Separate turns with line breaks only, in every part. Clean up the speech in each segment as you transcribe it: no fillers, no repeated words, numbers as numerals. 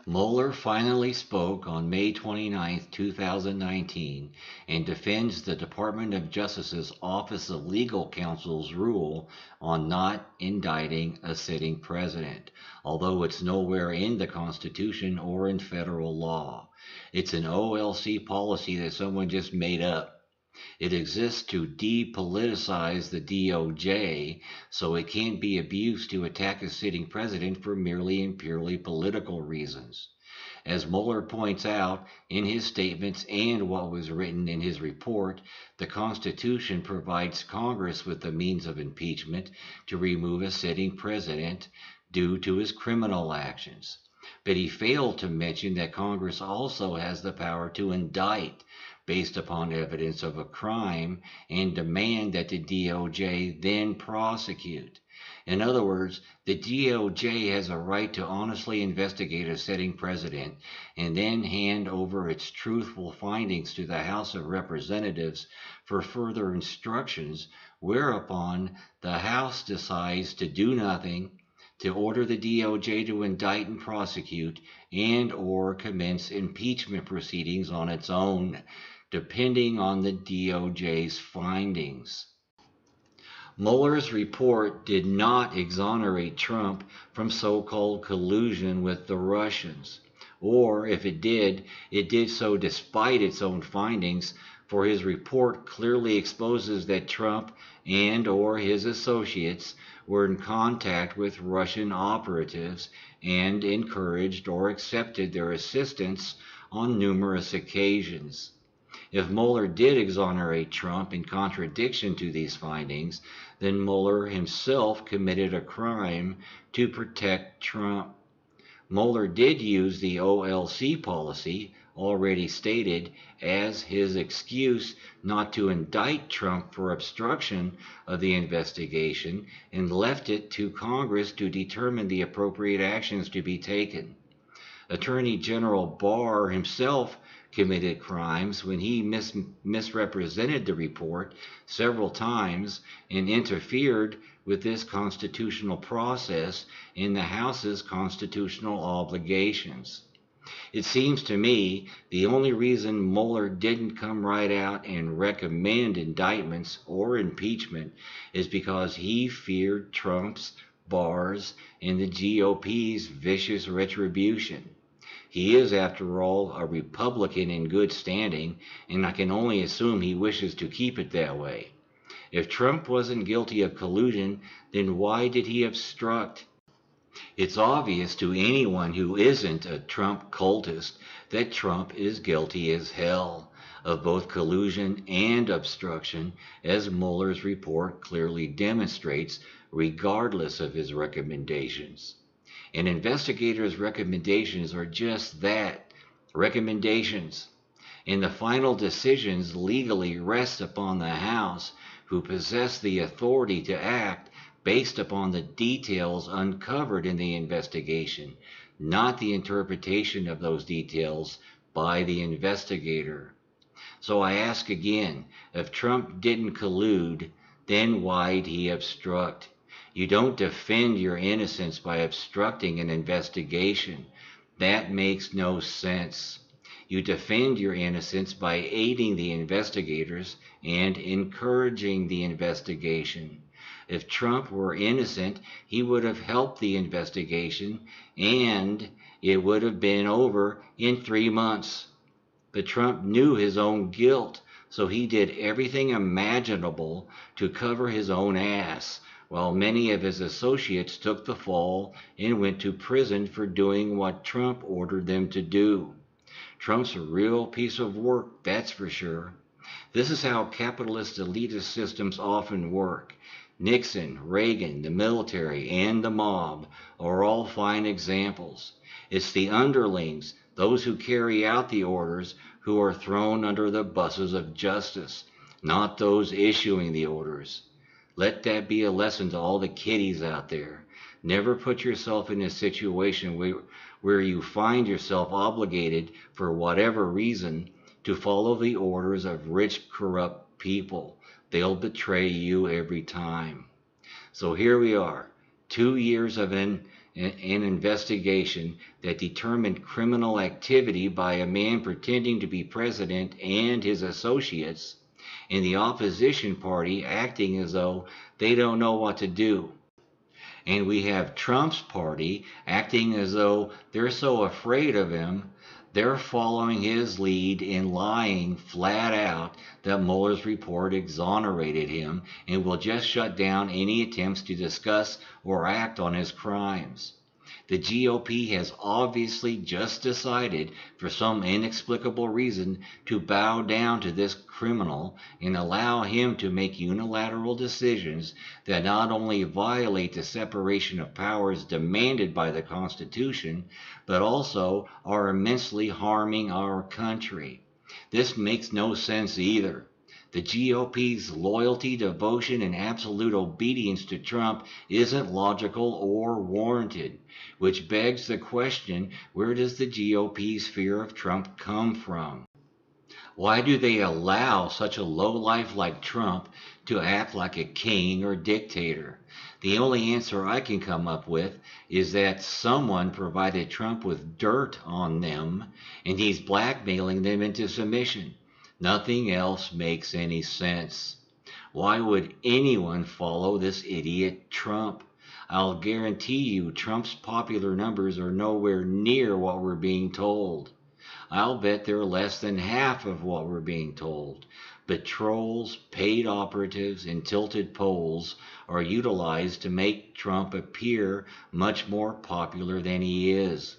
Mueller finally spoke on May 29, 2019, and defends the Department of Justice's Office of Legal Counsel's rule on not indicting a sitting president, although it's nowhere in the Constitution or in federal law. It's an OLC policy that someone just made up. It exists to depoliticize the DOJ so it can't be abused to attack a sitting president for merely and purely political reasons. As Mueller points out in his statements and what was written in his report, the Constitution provides Congress with the means of impeachment to remove a sitting president due to his criminal actions. But he failed to mention that Congress also has the power to indict based upon evidence of a crime and demand that the DOJ then prosecute. In other words, the DOJ has a right to honestly investigate a sitting president and then hand over its truthful findings to the House of Representatives for further instructions, whereupon the House decides to do nothing, to order the DOJ to indict and prosecute and or commence impeachment proceedings on its own, depending on the DOJ's findings. Mueller's report did not exonerate Trump from so-called collusion with the Russians. Or, if it did so despite its own findings, for his report clearly exposes that Trump and or his associates were in contact with Russian operatives and encouraged or accepted their assistance on numerous occasions. If Mueller did exonerate Trump in contradiction to these findings, then Mueller himself committed a crime to protect Trump. Mueller did use the OLC policy, already stated, as his excuse not to indict Trump for obstruction of the investigation and left it to Congress to determine the appropriate actions to be taken. Attorney General Barr himself committed crimes when he misrepresented the report several times and interfered with this constitutional process and the House's constitutional obligations. It seems to me the only reason Mueller didn't come right out and recommend indictments or impeachment is because he feared Trump's, Barr's, and the GOP's vicious retribution. He is, after all, a Republican in good standing, and I can only assume he wishes to keep it that way. If Trump wasn't guilty of collusion, then why did he obstruct? It's obvious to anyone who isn't a Trump cultist that Trump is guilty as hell of both collusion and obstruction, as Mueller's report clearly demonstrates, regardless of his recommendations. And investigators' recommendations are just that, recommendations. And the final decisions legally rest upon the House, who possess the authority to act based upon the details uncovered in the investigation, not the interpretation of those details by the investigator. So I ask again, if Trump didn't collude, then why'd he obstruct? You don't defend your innocence by obstructing an investigation. That makes no sense. You defend your innocence by aiding the investigators and encouraging the investigation. If Trump were innocent, he would have helped the investigation and it would have been over in 3 months. But Trump knew his own guilt, so he did everything imaginable to cover his own ass, while many of his associates took the fall and went to prison for doing what Trump ordered them to do. Trump's a real piece of work, that's for sure. This is how capitalist elitist systems often work. Nixon, Reagan, the military, and the mob are all fine examples. It's the underlings, those who carry out the orders, who are thrown under the buses of justice, not those issuing the orders. Let that be a lesson to all the kiddies out there. Never put yourself in a situation where you find yourself obligated, for whatever reason, to follow the orders of rich, corrupt people. They'll betray you every time. So here we are, 2 years of an an investigation that determined criminal activity by a man pretending to be president and his associates, and the opposition party acting as though they don't know what to do. And we have Trump's party acting as though they're so afraid of him, they're following his lead in lying flat out that Mueller's report exonerated him and will just shut down any attempts to discuss or act on his crimes. The GOP has obviously just decided, for some inexplicable reason, to bow down to this criminal and allow him to make unilateral decisions that not only violate the separation of powers demanded by the Constitution, but also are immensely harming our country. This makes no sense either. The GOP's loyalty, devotion, and absolute obedience to Trump isn't logical or warranted, which begs the question, where does the GOP's fear of Trump come from? Why do they allow such a lowlife like Trump to act like a king or dictator? The only answer I can come up with is that someone provided Trump with dirt on them and he's blackmailing them into submission. Nothing else makes any sense. Why would anyone follow this idiot Trump? I'll guarantee you Trump's popular numbers are nowhere near what we're being told. I'll bet they're less than half of what we're being told. But trolls, paid operatives, and tilted polls are utilized to make Trump appear much more popular than he is.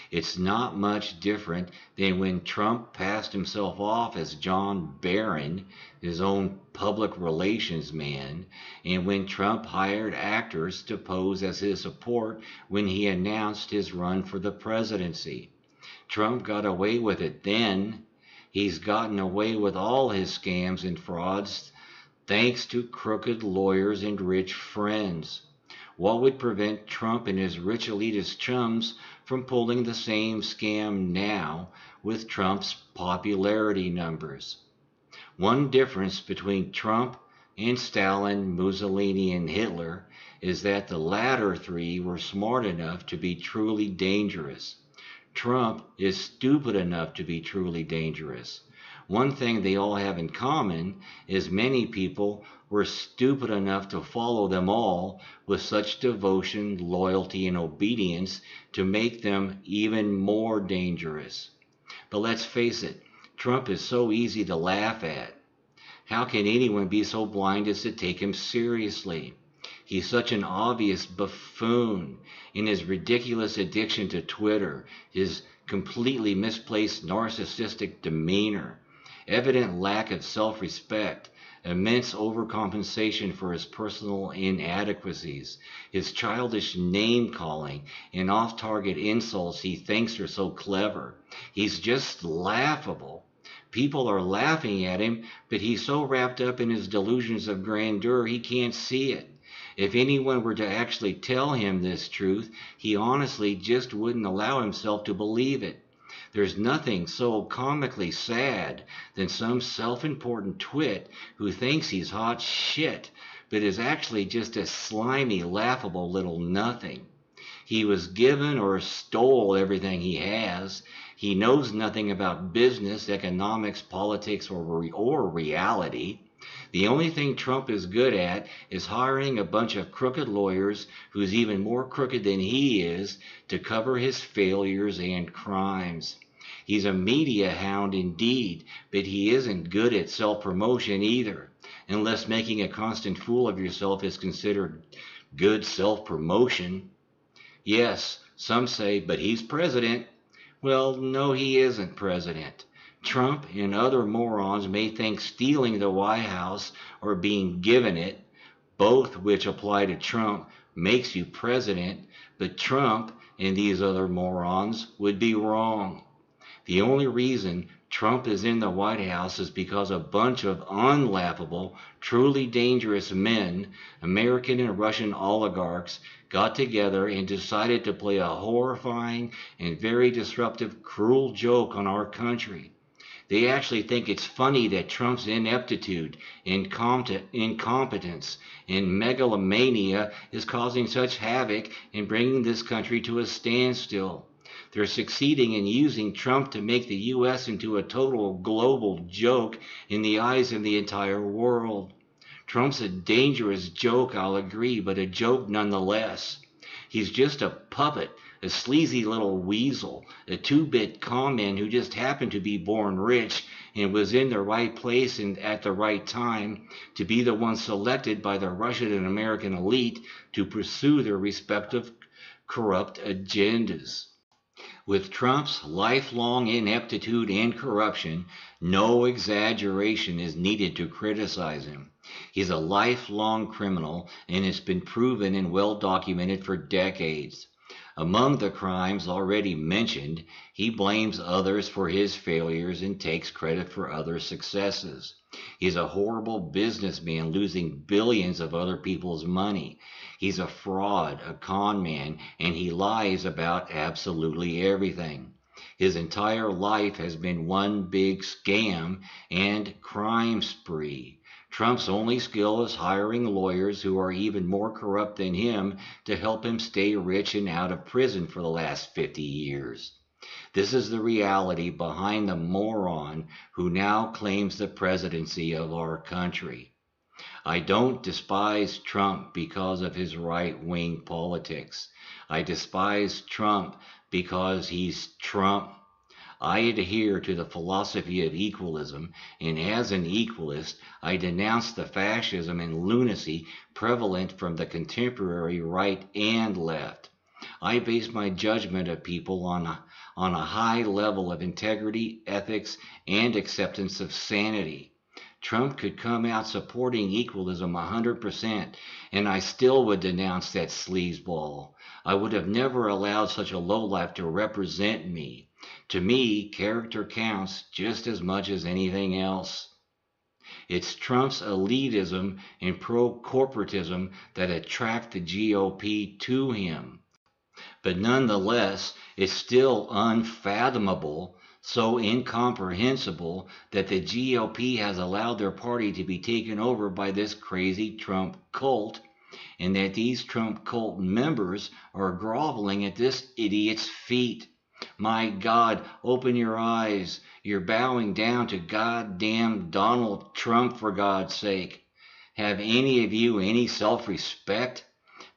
It's not much different than when Trump passed himself off as John Barron, his own public relations man, and when Trump hired actors to pose as his support when he announced his run for the presidency. Trump got away with it then. He's gotten away with all his scams and frauds thanks to crooked lawyers and rich friends. What would prevent Trump and his rich elitist chums from pulling the same scam now with Trump's popularity numbers? One difference between Trump and Stalin, Mussolini, and Hitler is that the latter three were smart enough to be truly dangerous. Trump is stupid enough to be truly dangerous. One thing they all have in common is many people were stupid enough to follow them all with such devotion, loyalty, and obedience to make them even more dangerous. But let's face it, Trump is so easy to laugh at. How can anyone be so blind as to take him seriously? He's such an obvious buffoon in his ridiculous addiction to Twitter, his completely misplaced narcissistic demeanor, evident lack of self-respect, immense overcompensation for his personal inadequacies, his childish name-calling, and off-target insults he thinks are so clever. He's just laughable. People are laughing at him, but he's so wrapped up in his delusions of grandeur he can't see it. If anyone were to actually tell him this truth, he honestly just wouldn't allow himself to believe it. There's nothing so comically sad than some self-important twit who thinks he's hot shit, but is actually just a slimy, laughable little nothing. He was given or stole everything he has. He knows nothing about business, economics, politics, or reality. The only thing Trump is good at is hiring a bunch of crooked lawyers who's even more crooked than he is to cover his failures and crimes. He's a media hound indeed, but he isn't good at self-promotion either, unless making a constant fool of yourself is considered good self-promotion. Yes, some say, but he's president. Well, no, he isn't president. Trump and other morons may think stealing the White House or being given it, both which apply to Trump, makes you president, but Trump and these other morons would be wrong. The only reason Trump is in the White House is because a bunch of unlaughable, truly dangerous men, American and Russian oligarchs, got together and decided to play a horrifying and very disruptive, cruel joke on our country. They actually think it's funny that Trump's ineptitude, incompetence, and megalomania is causing such havoc and bringing this country to a standstill. They're succeeding in using Trump to make the U.S. into a total global joke in the eyes of the entire world. Trump's a dangerous joke, I'll agree, but a joke nonetheless. He's just a puppet, a sleazy little weasel, a two-bit con-man who just happened to be born rich and was in the right place and at the right time to be the one selected by the Russian and American elite to pursue their respective corrupt agendas. With Trump's lifelong ineptitude and corruption, no exaggeration is needed to criticize him. He's a lifelong criminal, and it's been proven and well documented for decades. Among the crimes already mentioned, he blames others for his failures and takes credit for other successes. He's a horrible businessman losing billions of other people's money. He's a fraud, a con man, and he lies about absolutely everything. His entire life has been one big scam and crime spree. Trump's only skill is hiring lawyers who are even more corrupt than him to help him stay rich and out of prison for the last 50 years. This is the reality behind the moron who now claims the presidency of our country. I don't despise Trump because of his right-wing politics. I despise Trump because he's Trump. I adhere to the philosophy of equalism, and as an equalist, I denounce the fascism and lunacy prevalent from the contemporary right and left. I base my judgment of people on a high level of integrity, ethics, and acceptance of sanity. Trump could come out supporting equalism 100%, and I still would denounce that sleazeball. I would have never allowed such a lowlife to represent me. To me, character counts just as much as anything else. It's Trump's elitism and pro-corporatism that attract the GOP to him. But nonetheless, it's still unfathomable, so incomprehensible, that the GOP has allowed their party to be taken over by this crazy Trump cult, and that these Trump cult members are groveling at this idiot's feet. My God, open your eyes. You're bowing down to goddamn Donald Trump, for God's sake. Have any of you any self-respect?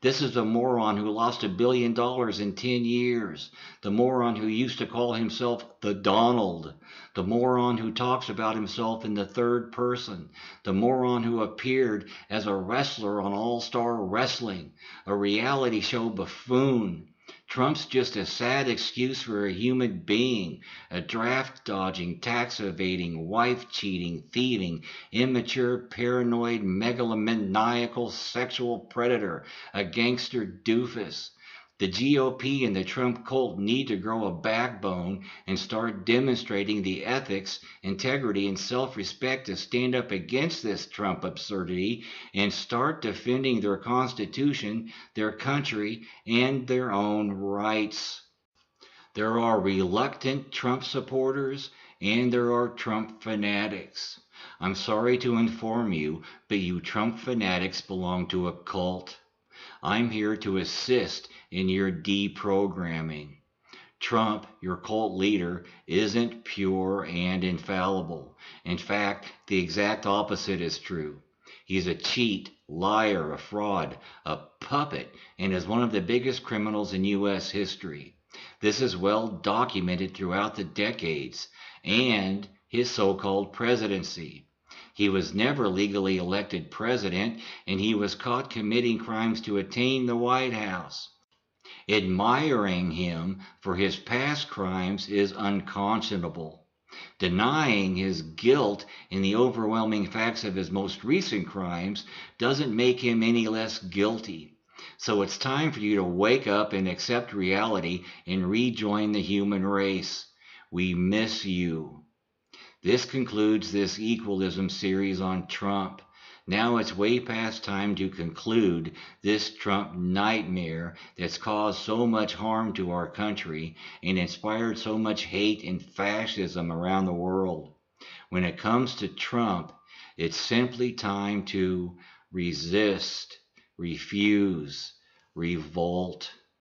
This is the moron who lost $1 billion in 10 years. The moron who used to call himself the Donald. The moron who talks about himself in the third person. The moron who appeared as a wrestler on All-Star Wrestling, a reality show buffoon. Trump's just a sad excuse for a human being, a draft-dodging, tax-evading, wife-cheating, thieving, immature, paranoid, megalomaniacal sexual predator, a gangster doofus. The GOP and the Trump cult need to grow a backbone and start demonstrating the ethics, integrity, and self-respect to stand up against this Trump absurdity and start defending their Constitution, their country, and their own rights. There are reluctant Trump supporters and there are Trump fanatics. I'm sorry to inform you, but you Trump fanatics belong to a cult. I'm here to assist in your deprogramming. Trump, your cult leader, isn't pure and infallible. In fact, the exact opposite is true. He's a cheat, liar, a fraud, a puppet, and is one of the biggest criminals in U.S. history. This is well documented throughout the decades and his so-called presidency. He was never legally elected president, and he was caught committing crimes to attain the White House. Admiring him for his past crimes is unconscionable. Denying his guilt in the overwhelming facts of his most recent crimes doesn't make him any less guilty. So it's time for you to wake up and accept reality and rejoin the human race. We miss you. This concludes this equalism series on Trump. Now it's way past time to conclude this Trump nightmare that's caused so much harm to our country and inspired so much hate and fascism around the world. When it comes to Trump, it's simply time to resist, refuse, revolt,